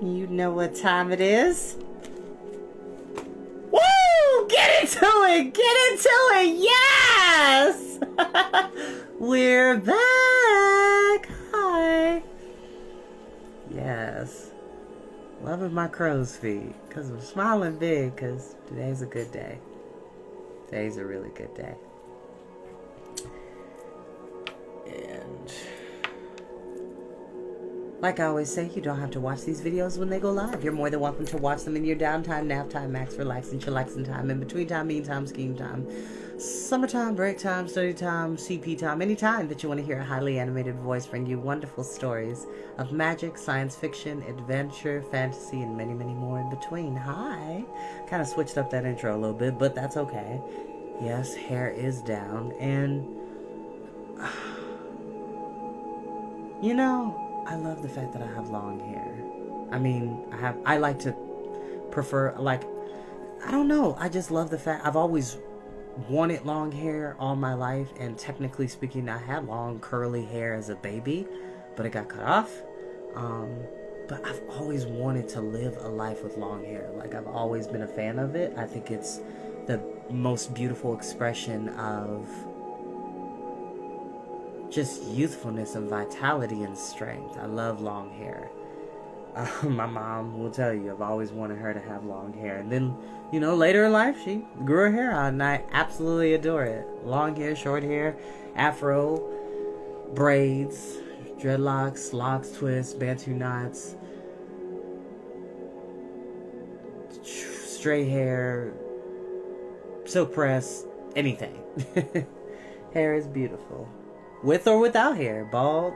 You know what time it is. Woo! Get into it! Get into it! Yes! We're back! Hi! Yes. Loving my crow's feet. Because I'm smiling big because today's a good day. Today's a really good day. And like I always say, you don't have to watch these videos when they go live. You're more than welcome to watch them in your downtime, nap time, max relaxing, chillaxing time, in between time, mean time, scheme time, summertime, break time, study time, CP time, any time that you want to hear a highly animated voice bring you wonderful stories of magic, science fiction, adventure, fantasy, and many, many more in between. Hi. Kind of switched up that intro a little bit, but that's okay. Yes, hair is down, and you know, I love the fact that I have long hair. I mean, I like to prefer, like, I don't know, I just love the fact, I've always wanted long hair all my life, and technically speaking, I had long curly hair as a baby, but it got cut off. But I've always wanted to live a life with long hair. Like, I've always been a fan of it. I think it's the most beautiful expression of just youthfulness and vitality and strength. I love long hair. My mom will tell you, I've always wanted her to have long hair. And then, you know, later in life, she grew her hair out, and I absolutely adore it. Long hair, short hair, afro, braids, dreadlocks, locks, twists, bantu knots, straight hair, silk press, anything. Hair is beautiful. With or without hair, bald,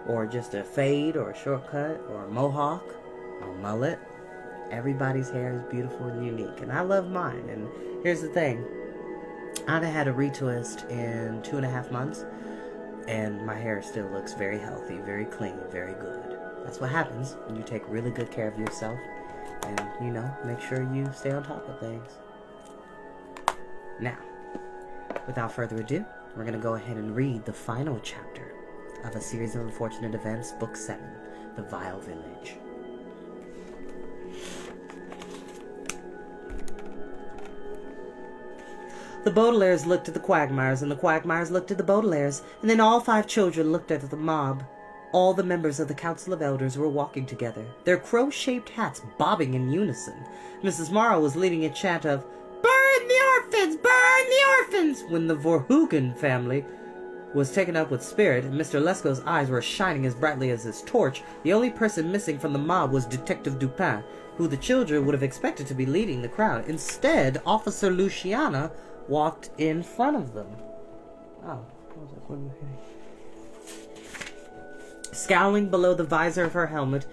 or just a fade, or a shortcut, or a mohawk, or a mullet. Everybody's hair is beautiful and unique, and I love mine. And here's the thing, I've had a retwist in 2.5 months, and my hair still looks very healthy, very clean, very good. That's what happens when you take really good care of yourself, and, you know, make sure you stay on top of things. Now, without further ado, we're going to go ahead and read the final chapter of A Series of Unfortunate Events, Book 7, The Vile Village. The Baudelaires looked at the Quagmires, and the Quagmires looked at the Baudelaires, and then all 5 children looked at the mob. All the members of the Council of Elders were walking together, their crow-shaped hats bobbing in unison. Mrs. Morrow was leading a chant of, "Burn the orphans! Burn the orphans!" when the Vorhugen family was taken up with spirit, and Mr. Lesko's eyes were shining as brightly as his torch. The only person missing from the mob was Detective Dupin, who the children would have expected to be leading the crowd. Instead, Officer Luciana walked in front of them. Scowling below the visor of her helmet,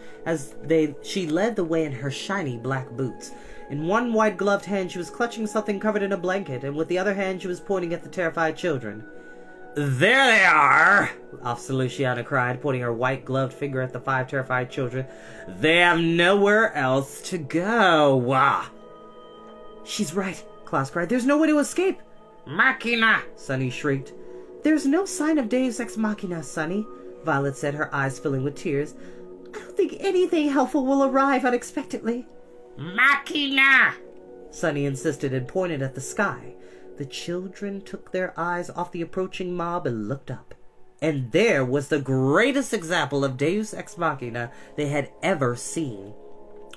she led the way in her shiny black boots. In one white-gloved hand she was clutching something covered in a blanket, and with the other hand she was pointing at the terrified children. "There they are!" Officer Luciana cried, pointing her white-gloved finger at the 5 terrified children. "They have nowhere else to go." Wah! "She's right," Klaus cried. "There's no way to escape." "Machina!" Sonny shrieked. "There's no sign of Deus Ex Machina, Sonny," Violet said, her eyes filling with tears. "I don't think anything helpful will arrive unexpectedly." "Machina!" Sonny insisted and pointed at the sky. The children took their eyes off the approaching mob and looked up. And there was the greatest example of Deus Ex Machina they had ever seen.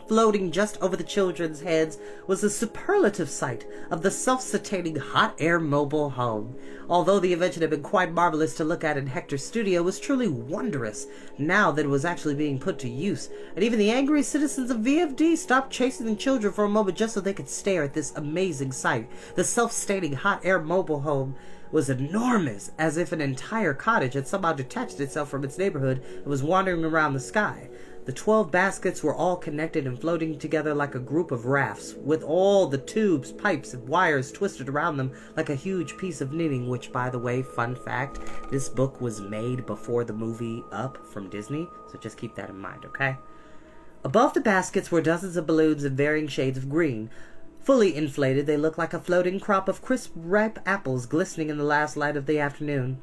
Floating just over the children's heads was the superlative sight of the self-sustaining hot air mobile home. Although the invention had been quite marvelous to look at in Hector's studio, it was truly wondrous now that it was actually being put to use. And even the angry citizens of VFD stopped chasing the children for a moment just so they could stare at this amazing sight. The self-sustaining hot air mobile home was enormous, as if an entire cottage had somehow detached itself from its neighborhood and was wandering around the sky. The 12 baskets were all connected and floating together like a group of rafts, with all the tubes, pipes, and wires twisted around them like a huge piece of knitting, which, by the way, fun fact, this book was made before the movie Up from Disney, so just keep that in mind, okay? Above the baskets were dozens of balloons in varying shades of green. Fully inflated, they looked like a floating crop of crisp, ripe apples glistening in the last light of the afternoon.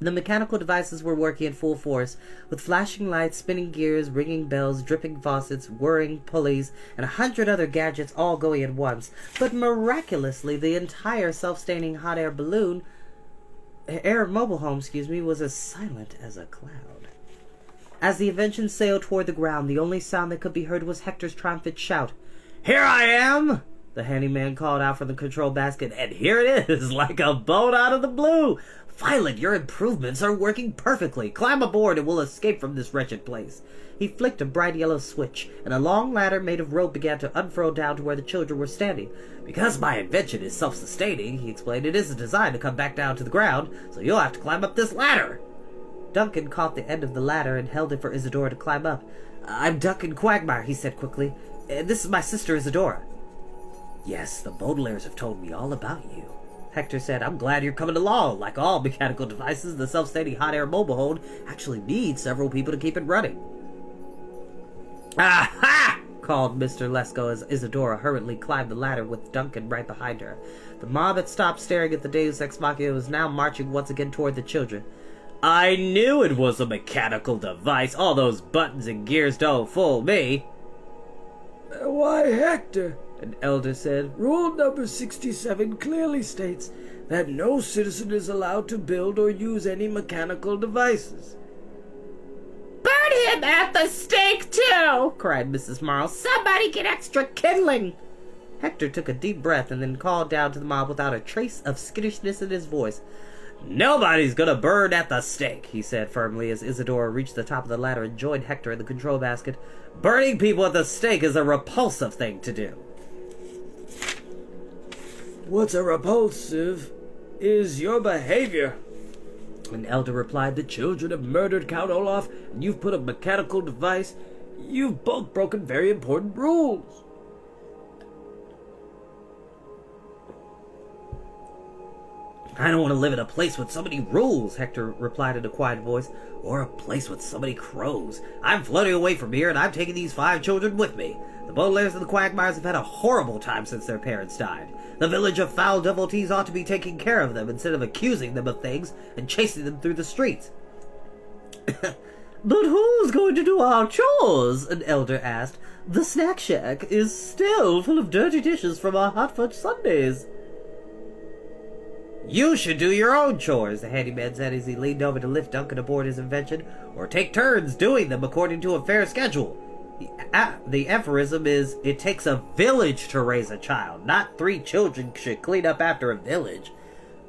The mechanical devices were working in full force, with flashing lights, spinning gears, ringing bells, dripping faucets, whirring pulleys, and 100 other gadgets all going at once. But miraculously, the entire self-staining hot air mobile home, was as silent as a cloud. As the invention sailed toward the ground, the only sound that could be heard was Hector's triumphant shout. "Here I am!" the handyman called out from the control basket, "and here it is, like a bolt out of the blue! Violet, your improvements are working perfectly. Climb aboard and we'll escape from this wretched place." He flicked a bright yellow switch, and a long ladder made of rope began to unfurl down to where the children were standing. "Because my invention is self-sustaining," he explained, "it isn't designed to come back down to the ground, so you'll have to climb up this ladder." Duncan caught the end of the ladder and held it for Isadora to climb up. "I'm Duncan Quagmire," he said quickly. "This is my sister Isadora." "Yes, the Baudelaires have told me all about you," Hector said. "I'm glad you're coming along. Like all mechanical devices, the self-staining hot air mobile home actually needs several people to keep it running." "Aha!" called Mr. Lesko as Isadora hurriedly climbed the ladder with Duncan right behind her. The mob had stopped staring at the Deus Ex Machina and was now marching once again toward the children. "I knew it was a mechanical device. All those buttons and gears don't fool me." "Why, Hector," an elder said, "Rule number 67 clearly states that no citizen is allowed to build or use any mechanical devices." "Burn him at the stake, too!" cried Mrs. Marl. "Somebody get extra kindling!" Hector took a deep breath and then called down to the mob without a trace of skittishness in his voice. "Nobody's gonna burn at the stake," he said firmly as Isadora reached the top of the ladder and joined Hector in the control basket. "Burning people at the stake is a repulsive thing to do." "What's a repulsive is your behavior," an elder replied. "The children have murdered Count Olaf, and you've put a mechanical device. You've both broken very important rules." "I don't want to live in a place with so many rules," Hector replied in a quiet voice, "or a place with so many crows. I'm floating away from here, and I'm taking these 5 children with me. The Baudelaires and the Quagmires have had a horrible time since their parents died. The village of foul devotees ought to be taking care of them instead of accusing them of things and chasing them through the streets." "But who's going to do our chores?" an elder asked. "The snack shack is still full of dirty dishes from our hot fudge sundaes." "You should do your own chores," the handyman said as he leaned over to lift Duncan aboard his invention, "or take turns doing them according to a fair schedule. The aphorism is, it takes a village to raise a child. Not 3 children should clean up after a village.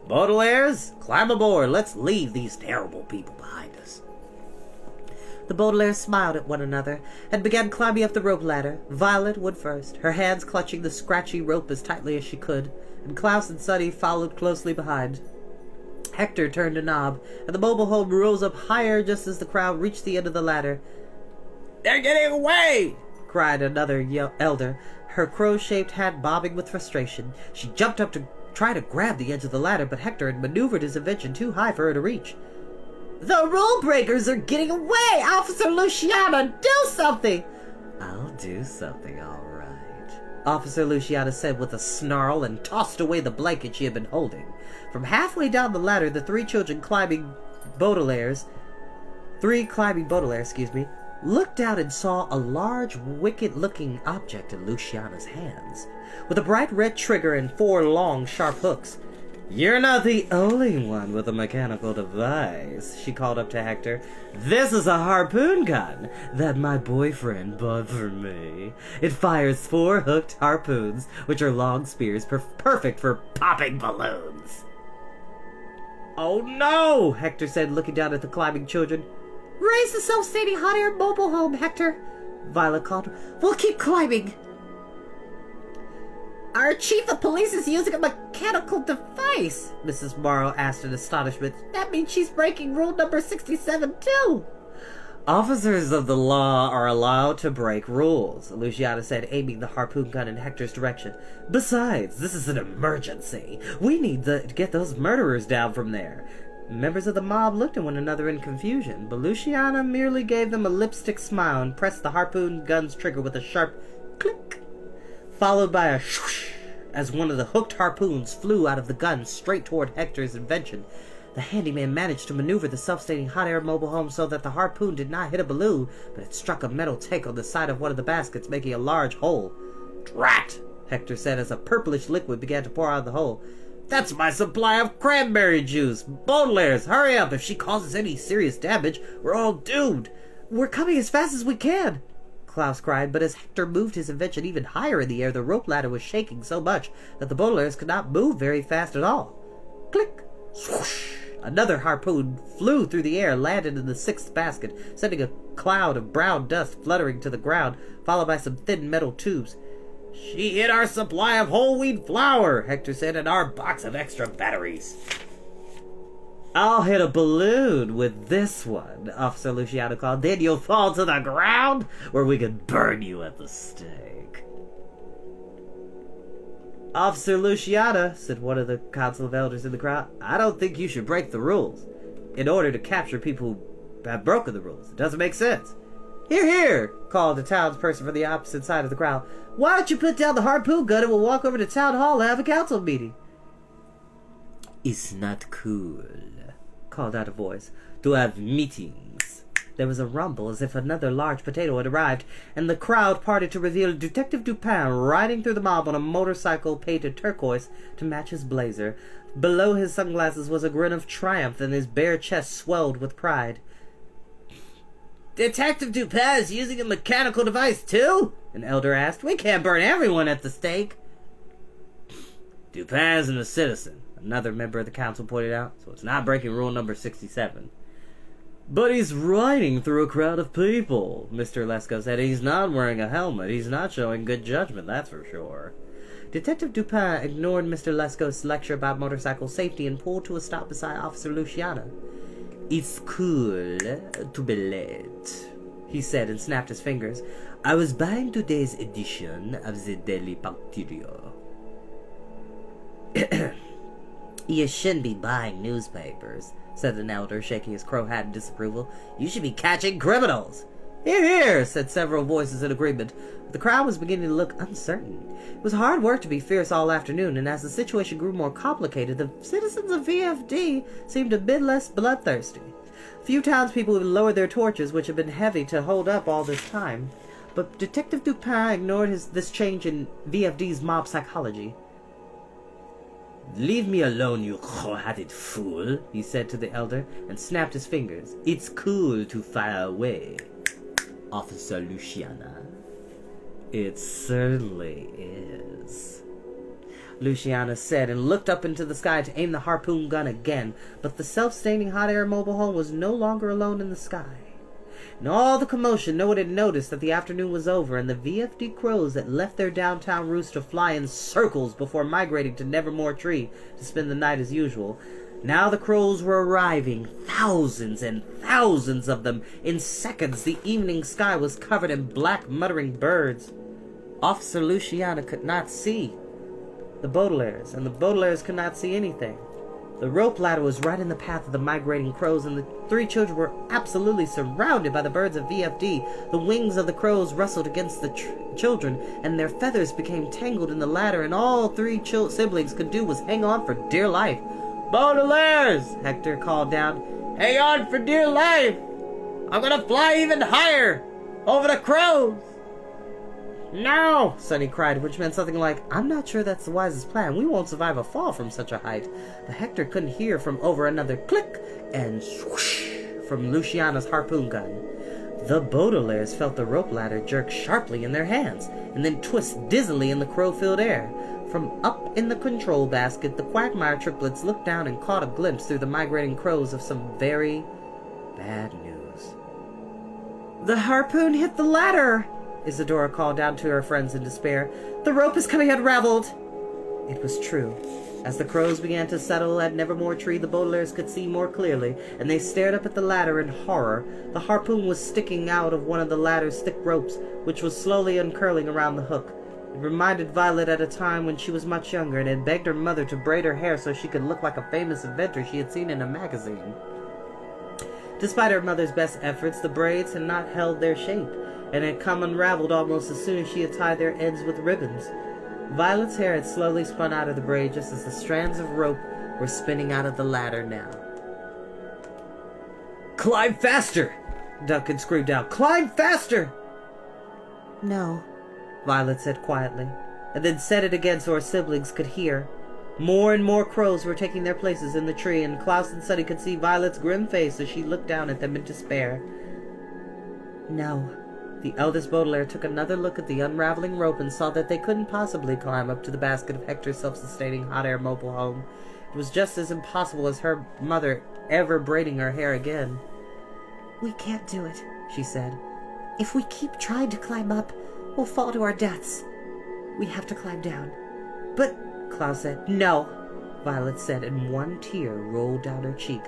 Baudelaires, climb aboard. Let's leave these terrible people behind us." The Baudelaires smiled at one another and began climbing up the rope ladder. Violet went first, her hands clutching the scratchy rope as tightly as she could, and Klaus and Sunny followed closely behind. Hector turned a knob, and the mobile home rose up higher just as the crowd reached the end of the ladder. "They're getting away!" cried another elder, her crow-shaped hat bobbing with frustration. She jumped up to try to grab the edge of the ladder, but Hector had maneuvered his invention too high for her to reach. "The rule breakers are getting away! Officer Luciana, do something!" "I'll do something, all right," Officer Luciana said with a snarl and tossed away the blanket she had been holding. From halfway down the ladder, the 3 climbing Baudelaires, looked down and saw a large, wicked-looking object in Luciana's hands, with a bright red trigger and 4 long, sharp hooks. "You're not the only one with a mechanical device," she called up to Hector. "This is a harpoon gun that my boyfriend bought for me. It fires 4 hooked harpoons, which are long spears perfect for popping balloons." "Oh no!" Hector said, looking down at the climbing children. "Raise the self-staining hot air mobile home, Hector," Violet called. "We'll keep climbing." "Our chief of police is using a mechanical device," Mrs. Morrow asked in astonishment. "That means she's breaking rule number 67, too." "Officers of the law are allowed to break rules," Luciana said, aiming the harpoon gun in Hector's direction. "Besides, this is an emergency. We need to get those murderers down from there." Members of the mob looked at one another in confusion, but Luciana merely gave them a lipstick smile and pressed the harpoon gun's trigger with a sharp click, followed by a swoosh as one of the hooked harpoons flew out of the gun straight toward Hector's invention. The handyman managed to maneuver the self-staining hot air mobile home so that the harpoon did not hit a balloon, but it struck a metal tank on the side of one of the baskets, making a large hole. "Drat!" Hector said as a purplish liquid began to pour out of the hole. "That's my supply of cranberry juice! Baudelaires, hurry up! If she causes any serious damage, we're all doomed!" "We're coming as fast as we can!" Klaus cried, but as Hector moved his invention even higher in the air, the rope ladder was shaking so much that the Baudelaires could not move very fast at all. Click! Swoosh! Another harpoon flew through the air, landed in the sixth basket, sending a cloud of brown dust fluttering to the ground, followed by some thin metal tubes. "She hit our supply of whole wheat flour," Hector said, "and our box of extra batteries." "I'll hit a balloon with this one," Officer Luciano called. "Then you'll fall to the ground, where we can burn you at the stake." "Officer Luciana," said one of the council of elders in the crowd, "I don't think you should break the rules in order to capture people who have broken the rules. It doesn't make sense." "Hear, hear," called a townsperson from the opposite side of the crowd. "Why don't you put down the harpoon gun and we'll walk over to town hall and have a council meeting?" "It's not cool," called out a voice, "to have meetings." There was a rumble as if another large potato had arrived, and the crowd parted to reveal Detective Dupin riding through the mob on a motorcycle painted turquoise to match his blazer. Below his sunglasses was a grin of triumph, and his bare chest swelled with pride. "Detective Dupin is using a mechanical device, too?" an elder asked. "We can't burn everyone at the stake." "Dupin isn't a citizen," another member of the council pointed out, "so it's not breaking rule number 67. "But he's riding through a crowd of people," Mr. Lesko said. "He's not wearing a helmet. He's not showing good judgment, that's for sure." Detective Dupin ignored Mr. Lesko's lecture about motorcycle safety and pulled to a stop beside Officer Luciana. "It's cool to be late," he said and snapped his fingers. "I was buying today's edition of the Daily Partirio." "You shouldn't be buying newspapers," said an elder, shaking his crow hat in disapproval. "You should be catching criminals." "Hear, hear," said several voices in agreement. The crowd was beginning to look uncertain. It was hard work to be fierce all afternoon, and as the situation grew more complicated, the citizens of VFD seemed a bit less bloodthirsty. A few townspeople even lowered their torches, which had been heavy to hold up all this time. But Detective Dupin ignored this change in VFD's mob psychology. "Leave me alone, you cold-hearted fool," he said to the elder, and snapped his fingers. "It's cool to fire away, Officer Luciana." "It certainly is," Luciana said, and looked up into the sky to aim the harpoon gun again, but the self-staining hot air mobile home was no longer alone in the sky. In all the commotion, no one had noticed that the afternoon was over, and the VFD crows had left their downtown roost to fly in circles before migrating to Nevermore Tree to spend the night as usual. Now the crows were arriving, thousands and thousands of them. In seconds, the evening sky was covered in black, muttering birds. Officer Luciana could not see the Baudelaires, and the Baudelaires could not see anything. The rope ladder was right in the path of the migrating crows, and the three children were absolutely surrounded by the birds of VFD. The wings of the crows rustled against the children, and their feathers became tangled in the ladder, and all three siblings could do was hang on for dear life. "Baudelaires!" Hector called down. "Hang on for dear life! I'm gonna fly even higher! Over the crows!" "No!" Sonny cried, which meant something like, "I'm not sure that's the wisest plan. We won't survive a fall from such a height." But Hector couldn't hear from over another click and swoosh from Luciana's harpoon gun. The Baudelaires felt the rope ladder jerk sharply in their hands, and then twist dizzily in the crow-filled air. From up in the control basket, the Quagmire triplets looked down and caught a glimpse through the migrating crows of some very bad news. "The harpoon hit the ladder!" Isadora called down to her friends in despair. "The rope is coming unraveled!" It was true. As the crows began to settle at Nevermore Tree, the Baudelaires could see more clearly, and they stared up at the ladder in horror. The harpoon was sticking out of one of the ladder's thick ropes, which was slowly uncurling around the hook. It reminded Violet at a time when she was much younger and had begged her mother to braid her hair so she could look like a famous inventor she had seen in a magazine. Despite her mother's best efforts, the braids had not held their shape, and had come unraveled almost as soon as she had tied their ends with ribbons. Violet's hair had slowly spun out of the braid just as the strands of rope were spinning out of the ladder now. Climb faster! Duncan screamed out. Climb faster! No, Violet said quietly, and then said it again so her siblings could hear. More and more crows were taking their places in the tree, and Klaus and Sunny could see Violet's grim face as she looked down at them in despair. No. The eldest Baudelaire took another look at the unraveling rope and saw that they couldn't possibly climb up to the basket of Hector's self-sustaining hot air mobile home. It was just as impossible as her mother ever braiding her hair again. We can't do it, she said. If we keep trying to climb up, we'll fall to our deaths. We have to climb down. But, Klaus said. No, Violet said, and one tear rolled down her cheek.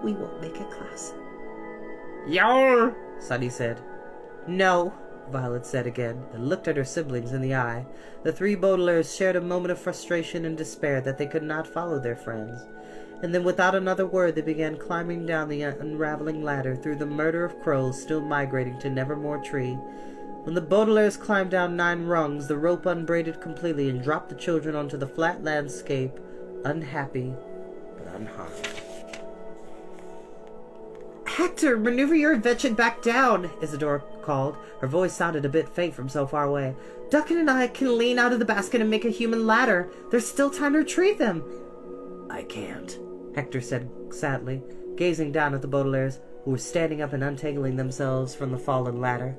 We won't make it, Klaus. Yarr! Sunny said. No, Violet said again, and looked at her siblings in the eye. The three Baudelaires shared a moment of frustration and despair that they could not follow their friends. And then without another word they began climbing down the unraveling ladder through the murder of crows still migrating to Nevermore Tree. When the Baudelaires climbed down 9 rungs, the rope unbraided completely and dropped the children onto the flat landscape, unhappy but unharmed. Hector, maneuver your invention back down, Isadora called. Her voice sounded a bit faint from so far away. Duncan and I can lean out of the basket and make a human ladder. There's still time to retrieve them. I can't, Hector said sadly, gazing down at the Baudelaires, who were standing up and untangling themselves from the fallen ladder.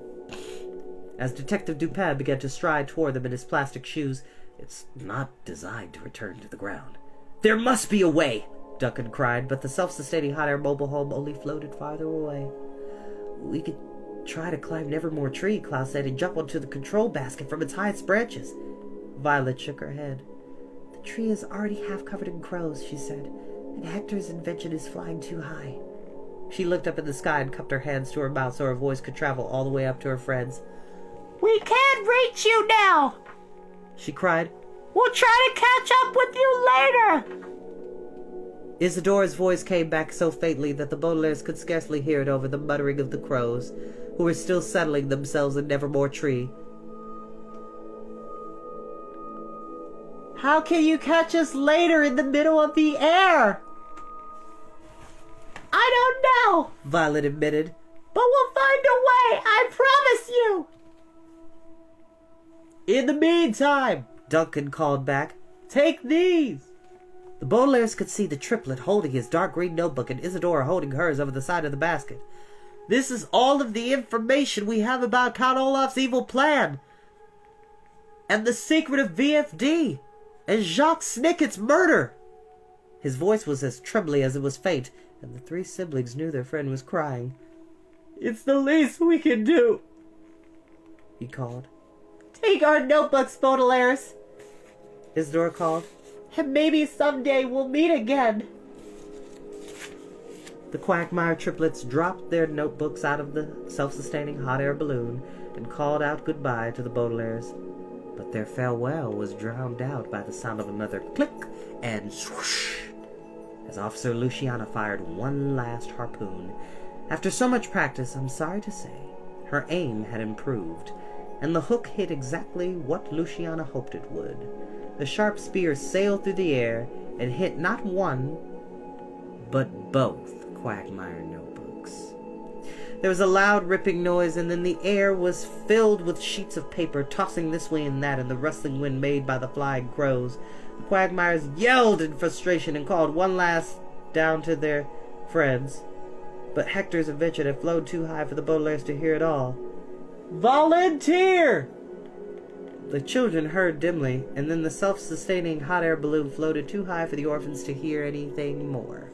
As Detective Dupin began to stride toward them in his plastic shoes, it's not designed to return to the ground. There must be a way, Duncan cried, but the self-sustaining hot air mobile home only floated farther away. We could try to climb Nevermore Tree, Klaus said, and jump onto the control basket from its highest branches. Violet shook her head. The tree is already half covered in crows, she said, and Hector's invention is flying too high. She looked up at the sky and cupped her hands to her mouth so her voice could travel all the way up to her friends. We can't reach you now, she cried. We'll try to catch up with you later. Isadora's voice came back so faintly that the Baudelaires could scarcely hear it over the muttering of the crows, who were still settling themselves in Nevermore Tree. How can you catch us later in the middle of the air? I don't know, Violet admitted. But we'll find a way, I promise you. In the meantime, Duncan called back, take these. The Baudelaires could see the triplet holding his dark green notebook and Isadora holding hers over the side of the basket. This is all of the information we have about Count Olaf's evil plan, and the secret of VFD, and Jacques Snicket's murder. His voice was as trembly as it was faint, and the 3 siblings knew their friend was crying. It's the least we can do, he called. Take our notebooks, Baudelaires, Isadora called, and maybe someday we'll meet again. The Quagmire triplets dropped their notebooks out of the self-sustaining hot air balloon and called out goodbye to the Baudelaires. But their farewell was drowned out by the sound of another click and swoosh as Officer Luciana fired one last harpoon. After so much practice, I'm sorry to say, her aim had improved, and the hook hit exactly what Luciana hoped it would. The sharp spear sailed through the air and hit not one, but both Quagmire notebooks. There was a loud ripping noise, and then the air was filled with sheets of paper tossing this way and that in the rustling wind made by the flying crows. The Quagmires yelled in frustration and called one last down to their friends, but Hector's invention had flown too high for the Baudelaires to hear it all. Volunteer! The children heard dimly, and then the self-sustaining hot air balloon floated too high for the orphans to hear anything more.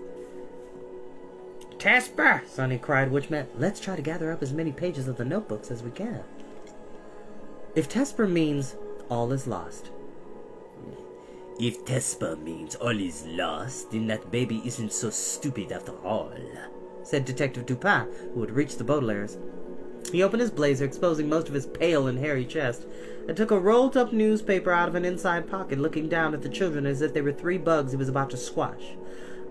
Tesper! Sonny cried, which meant, let's try to gather up as many pages of the notebooks as we can. If Tesper means all is lost. If Tesper means all is lost, then that baby isn't so stupid after all, said Detective Dupin, who had reached the Baudelaires. He opened his blazer, exposing most of his pale and hairy chest, and took a rolled-up newspaper out of an inside pocket, looking down at the children as if they were 3 bugs he was about to squash.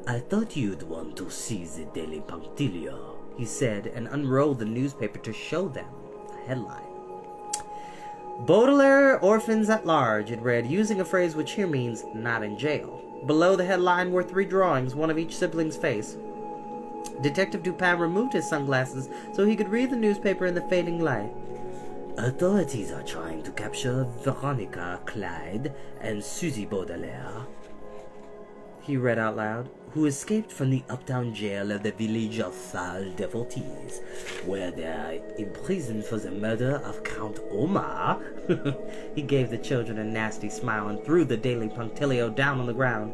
I thought you'd want to see the Daily Punctilio, he said, and unrolled the newspaper to show them the headline. Baudelaire Orphans at Large, it read, using a phrase which here means not in jail. Below the headline were 3 drawings, one of each sibling's face. Detective Dupin removed his sunglasses so he could read the newspaper in the fading light. Authorities are trying to capture Veronica Clyde and Susie Baudelaire, he read out loud, who escaped from the uptown jail of the village of Salle Devotees, where they are imprisoned for the murder of Count Omar. He gave the children a nasty smile and threw the Daily Punctilio down on the ground.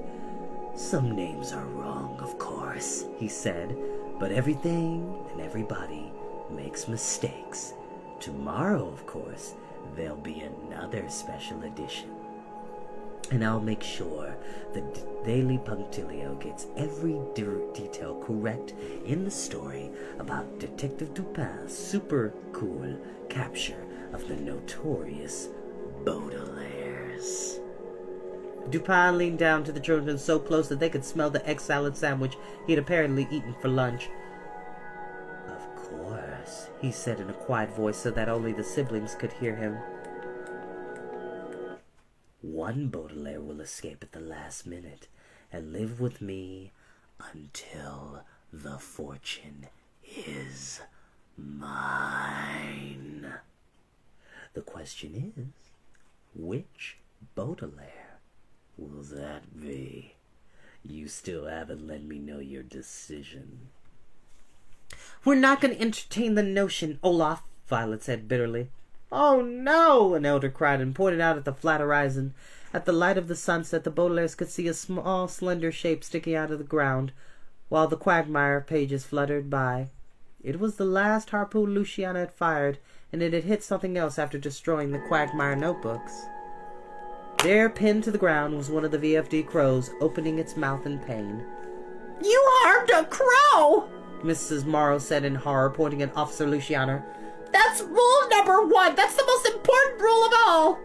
Some names are wrong, of course, he said, but everything and everybody makes mistakes. Tomorrow, of course, there'll be another special edition. And I'll make sure the Daily Punctilio gets every detail correct in the story about Detective Dupin's super cool capture of the notorious Baudelaires. Dupin leaned down to the children so close that they could smell the egg salad sandwich he had apparently eaten for lunch. Of course, he said in a quiet voice so that only the siblings could hear him. One Baudelaire will escape at the last minute and live with me until the fortune is mine. The question is, which Baudelaire will that be? You still haven't let me know your decision. We're not going to entertain the notion, Olaf, Violet said bitterly. Oh, no, an elder cried and pointed out at the flat horizon. At the light of the sunset, the Baudelaires could see a small, slender shape sticking out of the ground, while the Quagmire pages fluttered by. It was the last harpoon Luciana had fired, and it had hit something else after destroying the Quagmire notebooks. There, pinned to the ground, was one of the VFD crows, opening its mouth in pain. You harmed a crow! Mrs. Morrow said in horror, pointing at Officer Luciana. That's rule number 1! That's the most important rule of all!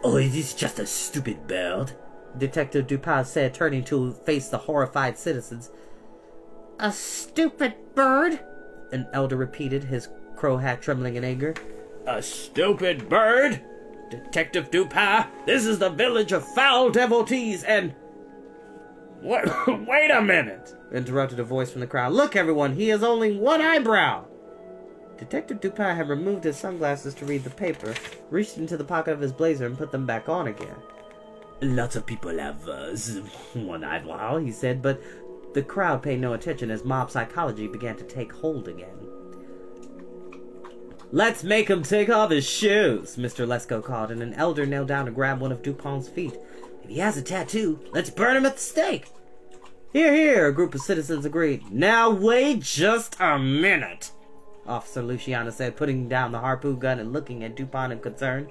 Oh, it is just a stupid bird, Detective Dupin said, turning to face the horrified citizens. A stupid bird? An elder repeated, his crow hat trembling in anger. A stupid bird? Detective Dupin, this is the village of foul devotees and... Wait a minute, interrupted a voice from the crowd. Look, everyone, he has only one eyebrow. Detective Dupin had removed his sunglasses to read the paper, reached into the pocket of his blazer, and put them back on again. Lots of people have one eyebrow, he said, but the crowd paid no attention as mob psychology began to take hold again. Let's make him take off his shoes, Mr. Lesko called, and an elder knelt down to grab one of Dupin's feet. If he has a tattoo, let's burn him at the stake. Hear, hear, a group of citizens agreed. Now wait just a minute, Officer Luciana said, putting down the harpoon gun and looking at Dupin in concern.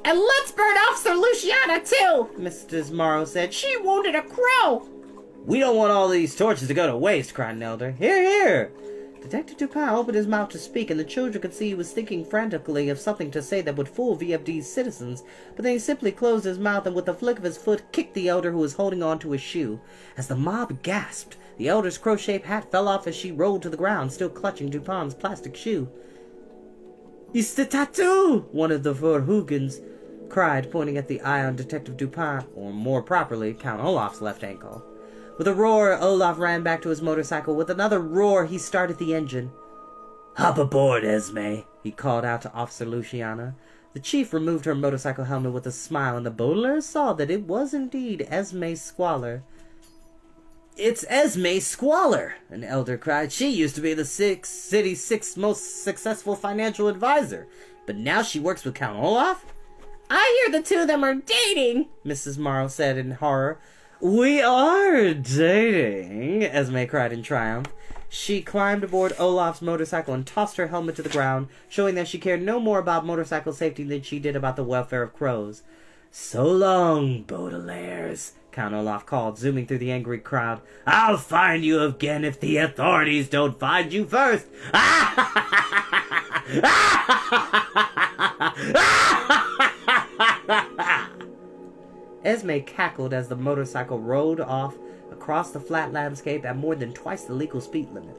And let's burn Officer Luciana, too, Mrs. Morrow said. She wounded a crow. We don't want all these torches to go to waste, cried an elder. Hear, hear. Detective Dupin opened his mouth to speak, and the children could see he was thinking frantically of something to say that would fool VFD's citizens, but then he simply closed his mouth and with a flick of his foot kicked the elder who was holding on to his shoe. As the mob gasped, the elder's crow-shaped hat fell off as she rolled to the ground, still clutching Dupin's plastic shoe. It's the tattoo! One of the Verhoegens cried, pointing at the eye on Detective Dupin, or more properly, Count Olaf's left ankle. With a roar, Olaf ran back to his motorcycle. With another roar, he started the engine. Hop aboard, Esme, he called out to Officer Luciana. The chief removed her motorcycle helmet with a smile, and the Baudelaires saw that it was indeed Esme Squalor. It's Esme Squalor, an elder cried. She used to be the city's sixth most successful financial advisor, but now she works with Count Olaf? I hear the two of them are dating, Mrs. Morrow said in horror. We are dating, Esme cried in triumph. She climbed aboard Olaf's motorcycle and tossed her helmet to the ground, showing that she cared no more about motorcycle safety than she did about the welfare of crows. So long, Baudelaires, Count Olaf called, zooming through the angry crowd. I'll find you again if the authorities don't find you first. Esme cackled as the motorcycle rode off across the flat landscape at more than twice the legal speed limit.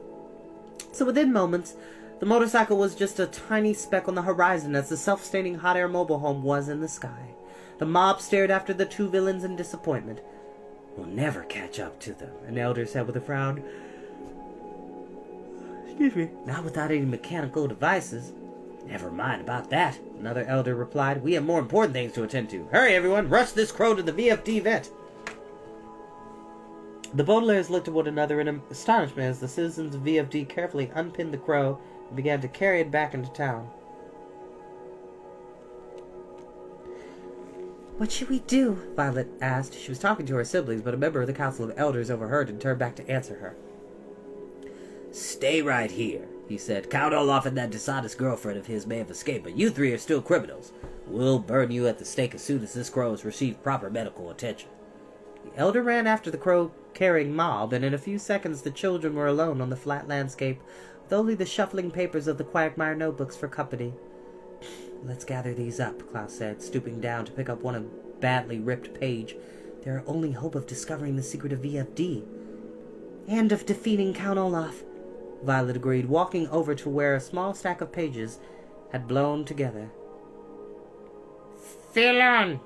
So within moments, the motorcycle was just a tiny speck on the horizon as the self-standing hot air mobile home was in the sky. The mob stared after the two villains in disappointment. We'll never catch up to them, an elder said with a frown. Excuse me. Not without any mechanical devices. Never mind about that, Another elder replied. We have more important things to attend to. Hurry, everyone. Rush this crow to the VFD vet. The Baudelaires looked at one another in astonishment as the citizens of VFD carefully unpinned the crow and began to carry it back into town. What should we do? Violet asked. She was talking to her siblings, but a member of the Council of Elders overheard and turned back to answer her. Stay right here, he said. Count Olaf and that dishonest girlfriend of his may have escaped, but you three are still criminals. We'll burn you at the stake as soon as this crow has received proper medical attention. The elder ran after the crow-carrying mob, and in a few seconds the children were alone on the flat landscape, with only the shuffling papers of the Quagmire notebooks for company. Let's gather these up, Klaus said, stooping down to pick up one badly ripped page. They're our only hope of discovering the secret of VFD. And of defeating Count Olaf, Violet agreed, walking over to where a small stack of pages had blown together. Philon,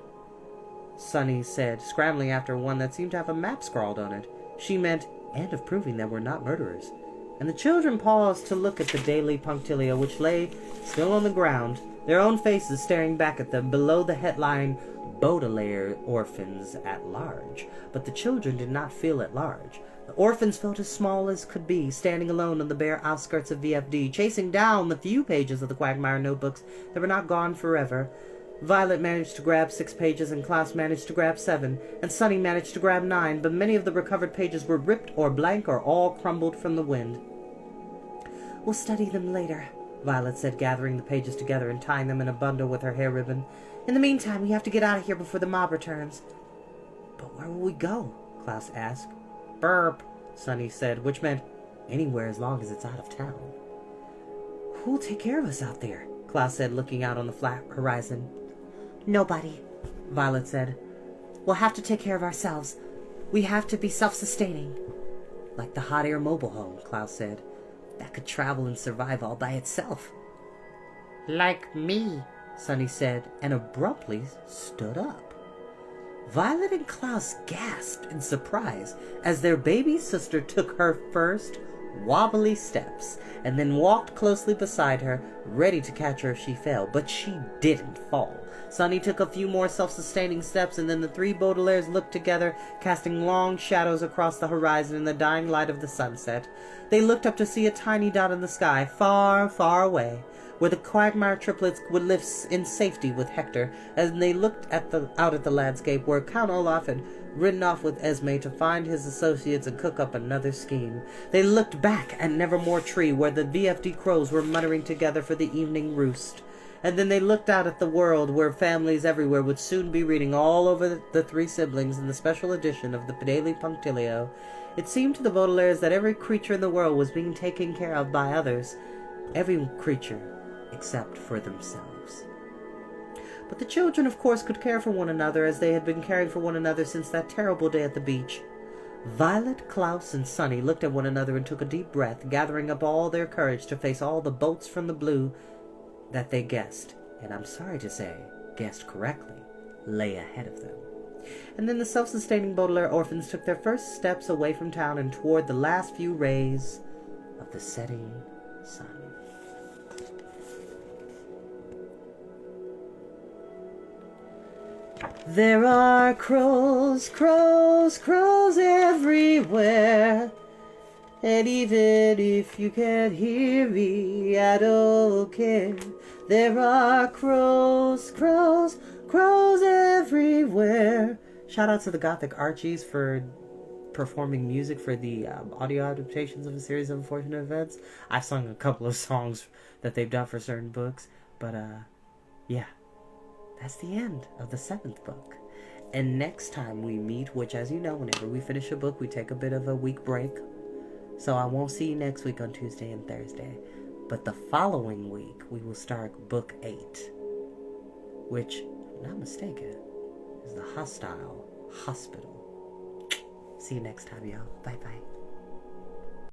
Sunny said, scrambling after one that seemed to have a map scrawled on it. She meant, and of proving that we're not murderers. And the children paused to look at the daily punctilio, which lay still on the ground, their own faces staring back at them below the headline, Baudelaire Orphans at Large. But the children did not feel at large. The orphans felt as small as could be, standing alone on the bare outskirts of VFD, chasing down the few pages of the Quagmire notebooks that were not gone forever. Violet managed to grab 6 pages, and Klaus managed to grab 7, and Sunny managed to grab 9, but many of the recovered pages were ripped or blank or all crumbled from the wind. We'll study them later, Violet said, gathering the pages together and tying them in a bundle with her hair ribbon. In the meantime, we have to get out of here before the mob returns. But where will we go? Klaus asked. Burp, Sunny said, which meant anywhere as long as it's out of town. Who'll take care of us out there? Klaus said, looking out on the flat horizon. Nobody, Violet said. We'll have to take care of ourselves. We have to be self-sustaining. Like the hot air mobile home, Klaus said. That could travel and survive all by itself. Like me, Sunny said, and abruptly stood up. Violet and Klaus gasped in surprise as their baby sister took her first wobbly steps and then walked closely beside her, ready to catch her if she fell. But she didn't fall. Sunny took a few more self-sustaining steps, and then the 3 Baudelaires looked together, casting long shadows across the horizon in the dying light of the sunset. They looked up to see a tiny dot in the sky, far, far away, where the Quagmire triplets would live in safety with Hector, and they looked out at the landscape where Count Olaf had ridden off with Esme to find his associates and cook up another scheme. They looked back at Nevermore Tree, where the VFD crows were muttering together for the evening roost. And then they looked out at the world where families everywhere would soon be reading all over the 3 siblings in the special edition of the Daily Punctilio. It seemed to the Baudelaires that every creature in the world was being taken care of by others. Every creature except for themselves. But the children, of course, could care for one another as they had been caring for one another since that terrible day at the beach. Violet, Klaus, and Sunny looked at one another and took a deep breath, gathering up all their courage to face all the bolts from the blue that they guessed, and I'm sorry to say, guessed correctly, lay ahead of them. And then the self-sustaining Baudelaire orphans took their first steps away from town and toward the last few rays of the setting sun. There are crows, crows, crows everywhere. And even if you can't hear me, I don't care. There are crows, crows, crows everywhere. Shout out to the Gothic Archies for performing music for the audio adaptations of a series of unfortunate events. I've sung a couple of songs that they've done for certain books, but yeah, that's the end of the 7th book. And next time we meet, which, as you know, whenever we finish a book, we take a bit of a week break. So I won't see you next week on Tuesday and Thursday. But the following week, we will start Book 8. Which, if I'm not mistaken, is The Hostile Hospital. See you next time, y'all. Bye-bye.